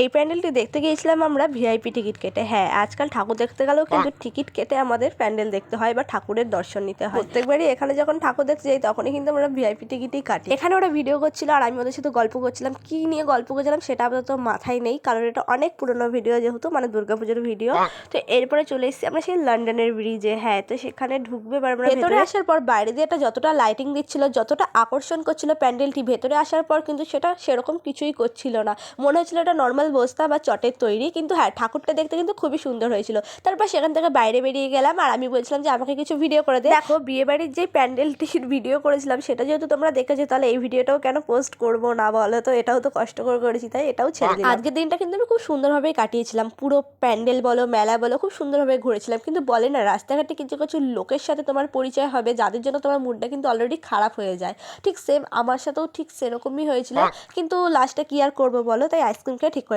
এই প্যান্ডেলটি দেখতে গিয়েছিলাম আমরা ভিআইপি টিকিট কেটে। হ্যাঁ, আজকাল ঠাকুর দেখতে গেলেও কিন্তু টিকিট কেটে আমাদের প্যান্ডেল দেখতে হয় বা ঠাকুরের দর্শন নিতে হয়। প্রত্যেকবারই এখানে যখন ঠাকুর দেখতে যাই তখনই কিন্তু আমরা ভিআইপি টিকিটই কাটি। এখানে ওরা ভিডিও করছিল আর আমি ওদের সাথে গল্প করছিলাম। কি নিয়ে গল্প করছিলাম সেটা আপাতত মাথায় নেই, কারণ এটা অনেক পুরনো ভিডিও, যেহেতু মানে দুর্গাপুজোর ভিডিও। তো এরপরে চলে এসেছি আমরা সেই লন্ডনের ব্রিজে। হ্যাঁ, তো সেখানে ঢুকবে এবার আমরা ভেতরে আসার পর বাইরে দিয়ে এটা যতটা লাইটিং দিচ্ছিল, যতটা আকর্ষণ করছিল প্যান্ডেলটি, ভেতরে আসার পর কিন্তু সেটা সেরকম কিছুই করছিল না। মনে হচ্ছিল এটা নর্মাল বস্তা বা চটের তৈরি, কিন্তু হ্যাঁ ঠাকুরটা দেখতে কিন্তু খুবই সুন্দর হয়েছিল। তারপর সেখান থেকে বাইরে বেরিয়ে গেলাম আর আমি বলছিলাম যে আমাকে কিছু ভিডিও করে দে। দেখো, বিয়ে বাড়ির যে প্যান্ডেলটির ভিডিও করেছিলাম সেটা যেহেতু তোমরা দেখেছো, তাহলে এই ভিডিওটাও কেন পোস্ট করবো না বলো তো? এটাও তো কষ্ট করে করেছি, তাই এটাও ছেড়ে দিলাম। আজকের দিনটা কিন্তু আমি খুব সুন্দরভাবেই কাটিয়েছিলাম। পুরো প্যান্ডেল বলো, মেলা বলো, খুব সুন্দরভাবে ঘুরেছিলাম। কিন্তু বলে না, রাস্তাঘাটে কিছু কিছু লোকের সাথে তোমার পরিচয় হবে যাদের জন্য তোমার মুডটা কিন্তু অলরেডি খারাপ হয়ে যায়। ঠিক সেম আমার সাথেও ঠিক সেরকমই হয়েছিল, কিন্তু লাস্টে কি আর করবো বলো, তাই আইসক্রিম খেয়ে ঠিক করে